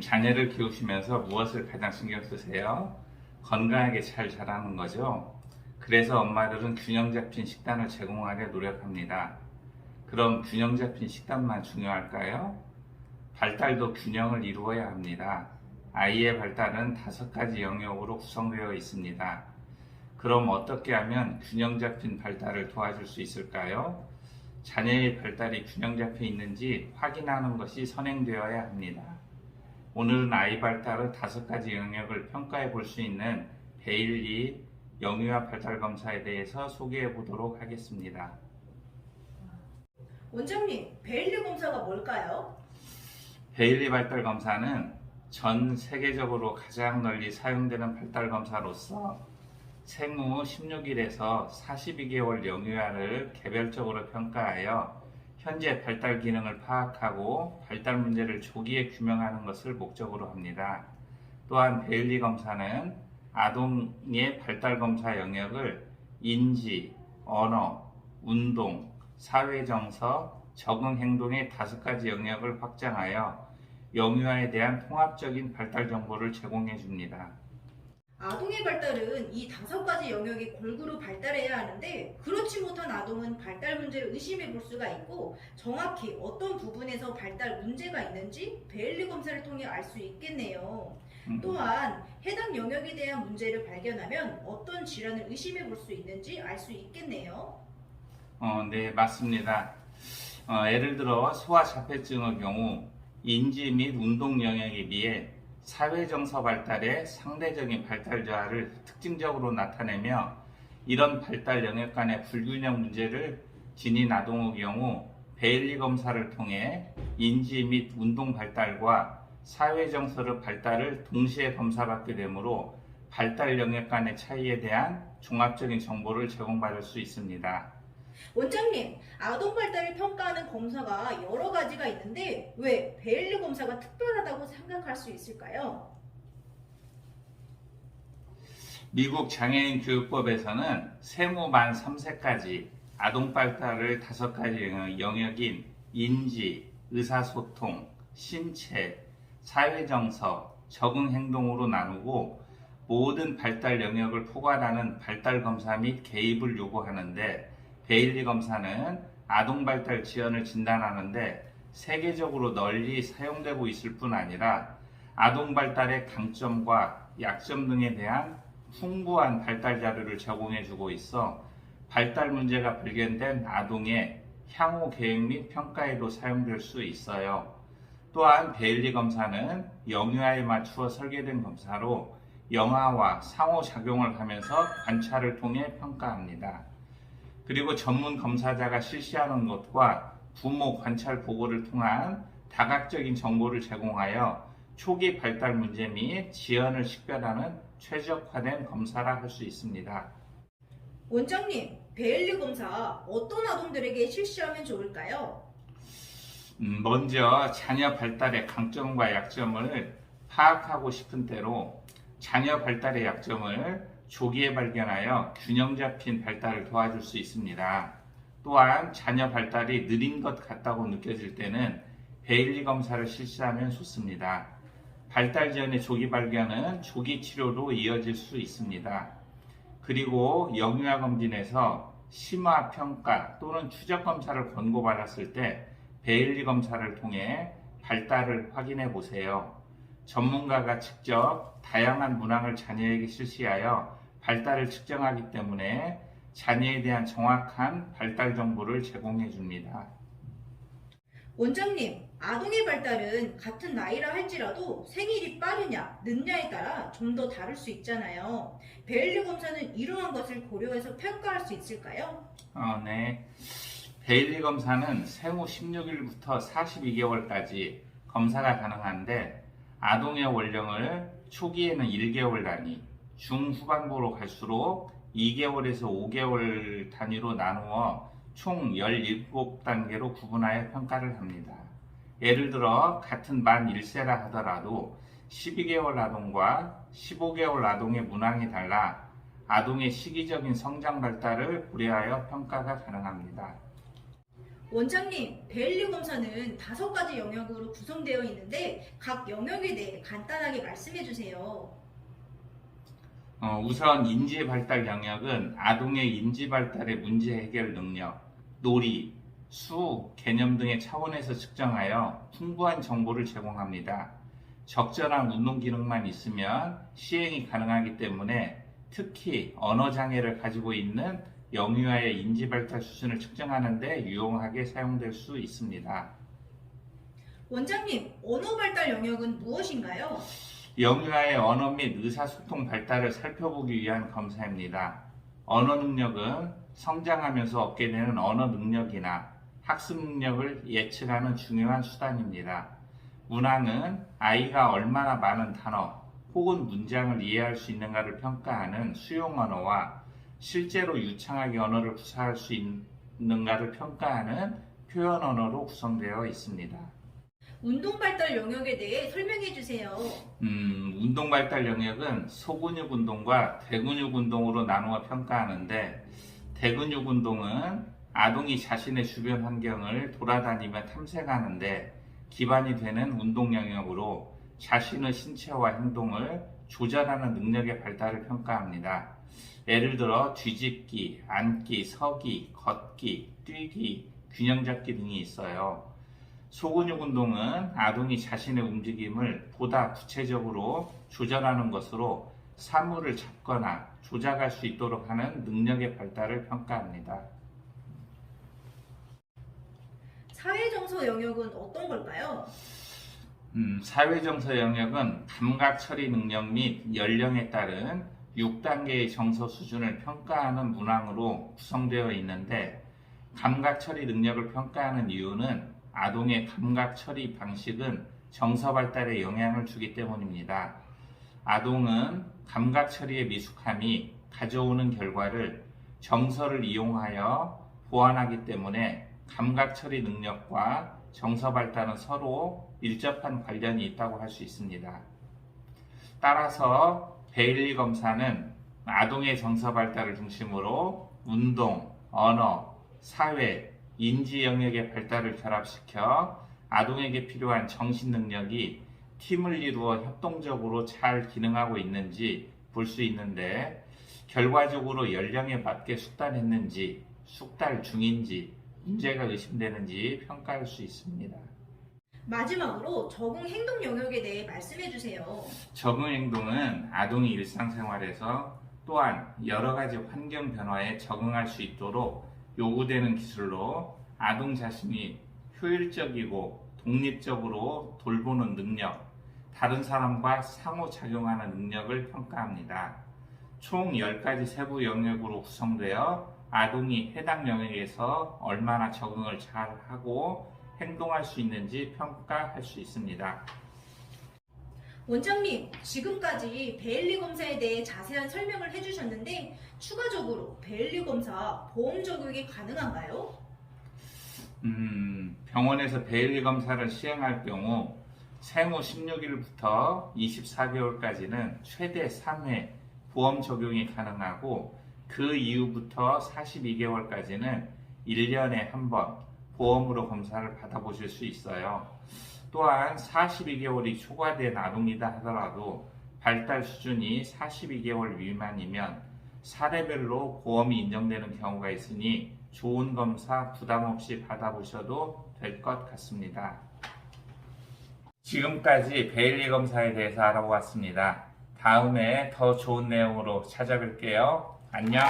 자녀를 키우시면서 무엇을 가장 신경 쓰세요? 건강하게 잘 자라는 거죠. 그래서 엄마들은 균형 잡힌 식단을 제공하려 노력합니다. 그럼 균형 잡힌 식단만 중요할까요? 발달도 균형을 이루어야 합니다. 아이의 발달은 5가지 영역으로 구성되어 있습니다. 그럼 어떻게 하면 균형 잡힌 발달을 도와줄 수 있을까요? 자녀의 발달이 균형 잡혀 있는지 확인하는 것이 선행되어야 합니다. 오늘은 아이 발달의 5가지 영역을 평가해 볼 수 있는 베일리 영유아 발달 검사에 대해서 소개해 보도록 하겠습니다. 원장님, 베일리 검사가 뭘까요? 베일리 발달 검사는 전 세계적으로 가장 널리 사용되는 발달 검사로서 생후 16일에서 42개월 영유아를 개별적으로 평가하여 현재 발달 기능을 파악하고 발달 문제를 조기에 규명하는 것을 목적으로 합니다. 또한 베일리 검사는 아동의 발달 검사 영역을 인지, 언어, 운동, 사회정서, 적응 행동의 5가지 영역을 확장하여 영유아에 대한 통합적인 발달 정보를 제공해 줍니다. 아동의 발달은 이 5가지 영역이 골고루 발달해야 하는데 그렇지 못한 아동은 발달 문제를 의심해 볼 수가 있고 정확히 어떤 부분에서 발달 문제가 있는지 베일리 검사를 통해 알 수 있겠네요. 또한 해당 영역에 대한 문제를 발견하면 어떤 질환을 의심해 볼 수 있는지 알 수 있겠네요. 네, 맞습니다. 예를 들어 소아자폐증의 경우 인지 및 운동 영역에 비해 사회정서 발달의 상대적인 발달 저하를 특징적으로 나타내며 이런 발달 영역 간의 불균형 문제를 지닌 아동의 경우 베일리 검사를 통해 인지 및 운동 발달과 사회정서의 발달을 동시에 검사받게 되므로 발달 영역 간의 차이에 대한 종합적인 정보를 제공받을 수 있습니다. 원장님, 아동 발달을 평가하는 검사가 여러 가지가 있는데 왜 베일리 검사가 특별하다고 생각할 수 있을까요? 미국 장애인 교육법에서는 생후 만 3세까지 아동 발달을 5가지 영역인 인지, 의사소통, 신체, 사회정서, 적응행동으로 나누고 모든 발달 영역을 포괄하는 발달 검사 및 개입을 요구하는데 베일리 검사는 아동 발달 지연을 진단하는데 세계적으로 널리 사용되고 있을 뿐 아니라 아동 발달의 강점과 약점 등에 대한 풍부한 발달 자료를 제공해 주고 있어 발달 문제가 발견된 아동의 향후 계획 및 평가에도 사용될 수 있어요. 또한 베일리 검사는 영유아에 맞추어 설계된 검사로 영아와 상호작용을 하면서 관찰을 통해 평가합니다. 그리고 전문 검사자가 실시하는 것과 부모 관찰 보고를 통한 다각적인 정보를 제공하여 초기 발달 문제 및 지연을 식별하는 최적화된 검사라 할 수 있습니다. 원장님, 베일리 검사 어떤 아동들에게 실시하면 좋을까요? 먼저 자녀 발달의 강점과 약점을 파악하고 싶은 때로 자녀 발달의 약점을 조기에 발견하여 균형 잡힌 발달을 도와줄 수 있습니다. 또한 자녀 발달이 느린 것 같다고 느껴질 때는 베일리 검사를 실시하면 좋습니다. 발달 지연의 조기 발견은 조기 치료로 이어질 수 있습니다. 그리고 영유아 검진에서 심화 평가 또는 추적 검사를 권고받았을 때 베일리 검사를 통해 발달을 확인해 보세요. 전문가가 직접 다양한 문항을 자녀에게 실시하여 발달을 측정하기 때문에 자녀에 대한 정확한 발달 정보를 제공해 줍니다. 원장님, 아동의 발달은 같은 나이라 할지라도 생일이 빠르냐, 늦냐에 따라 좀 더 다를 수 있잖아요. 베일리 검사는 이러한 것을 고려해서 평가할 수 있을까요? 네. 베일리 검사는 생후 16일부터 42개월까지 검사가 가능한데 아동의 연령을 초기에는 1개월 단위, 중후반부로 갈수록 2개월에서 5개월 단위로 나누어 총 17단계로 구분하여 평가를 합니다. 예를 들어 같은 만 1세라 하더라도 12개월 아동과 15개월 아동의 문항이 달라 아동의 시기적인 성장 발달을 고려하여 평가가 가능합니다. 원장님, 베일리 검사는 5가지 영역으로 구성되어 있는데 각 영역에 대해 간단하게 말씀해 주세요. 우선 인지 발달 영역은 아동의 인지 발달의 문제 해결 능력, 놀이, 수, 개념 등의 차원에서 측정하여 풍부한 정보를 제공합니다. 적절한 운동 기능만 있으면 시행이 가능하기 때문에 특히 언어 장애를 가지고 있는 영유아의 인지 발달 수준을 측정하는 데 유용하게 사용될 수 있습니다. 원장님, 언어 발달 영역은 무엇인가요? 영유아의 언어 및 의사소통 발달을 살펴보기 위한 검사입니다. 언어 능력은 성장하면서 얻게 되는 언어 능력이나 학습 능력을 예측하는 중요한 수단입니다. 문항은 아이가 얼마나 많은 단어 혹은 문장을 이해할 수 있는가를 평가하는 수용 언어와 실제로 유창하게 언어를 구사할 수 있는가를 평가하는 표현 언어로 구성되어 있습니다. 운동 발달 영역에 대해 설명해 주세요. 운동 발달 영역은 소근육 운동과 대근육 운동으로 나누어 평가하는데, 대근육 운동은 아동이 자신의 주변 환경을 돌아다니며 탐색하는데 기반이 되는 운동 영역으로 자신의 신체와 행동을 조절하는 능력의 발달을 평가합니다. 예를 들어 뒤집기, 앉기, 서기, 걷기, 뛰기, 균형 잡기 등이 있어요. 소근육 운동은 아동이 자신의 움직임을 보다 구체적으로 조절하는 것으로 사물을 잡거나 조작할 수 있도록 하는 능력의 발달을 평가합니다. 사회정서 영역은 어떤 걸까요? 사회정서 영역은 감각 처리 능력 및 연령에 따른 6단계의 정서 수준을 평가하는 문항으로 구성되어 있는데, 감각 처리 능력을 평가하는 이유는 아동의 감각 처리 방식은 정서 발달에 영향을 주기 때문입니다. 아동은 감각 처리의 미숙함이 가져오는 결과를 정서를 이용하여 보완하기 때문에 감각 처리 능력과 정서 발달은 서로 밀접한 관련이 있다고 할 수 있습니다. 따라서 베일리 검사는 아동의 정서 발달을 중심으로 운동, 언어, 사회, 인지 영역의 발달을 결합시켜 아동에게 필요한 정신 능력이 팀을 이루어 협동적으로 잘 기능하고 있는지 볼 수 있는데, 결과적으로 연령에 맞게 숙달했는지, 숙달 중인지, 문제가 의심되는지 평가할 수 있습니다. 마지막으로 적응 행동 영역에 대해 말씀해 주세요. 적응 행동은 아동이 일상생활에서 또한 여러 가지 환경 변화에 적응할 수 있도록 요구되는 기술로 아동 자신이 효율적이고 독립적으로 돌보는 능력, 다른 사람과 상호작용하는 능력을 평가합니다. 총 10가지 세부 영역으로 구성되어 아동이 해당 영역에서 얼마나 적응을 잘하고 행동할 수 있는지 평가할 수 있습니다. 원장님, 지금까지 베일리 검사에 대해 자세한 설명을 해주셨는데 추가적으로 베일리 검사 보험 적용이 가능한가요? 병원에서 베일리 검사를 시행할 경우 생후 16일부터 24개월까지는 최대 3회 보험 적용이 가능하고, 그 이후부터 42개월까지는 1년에 한 번 보험으로 검사를 받아보실 수 있어요. 또한 42개월이 초과된 아동이다 하더라도 발달 수준이 42개월 미만이면 사례별로 보험이 인정되는 경우가 있으니 좋은 검사 부담 없이 받아보셔도 될 것 같습니다. 지금까지 베일리 검사에 대해서 알아보았습니다. 다음에 더 좋은 내용으로 찾아뵐게요. 안녕!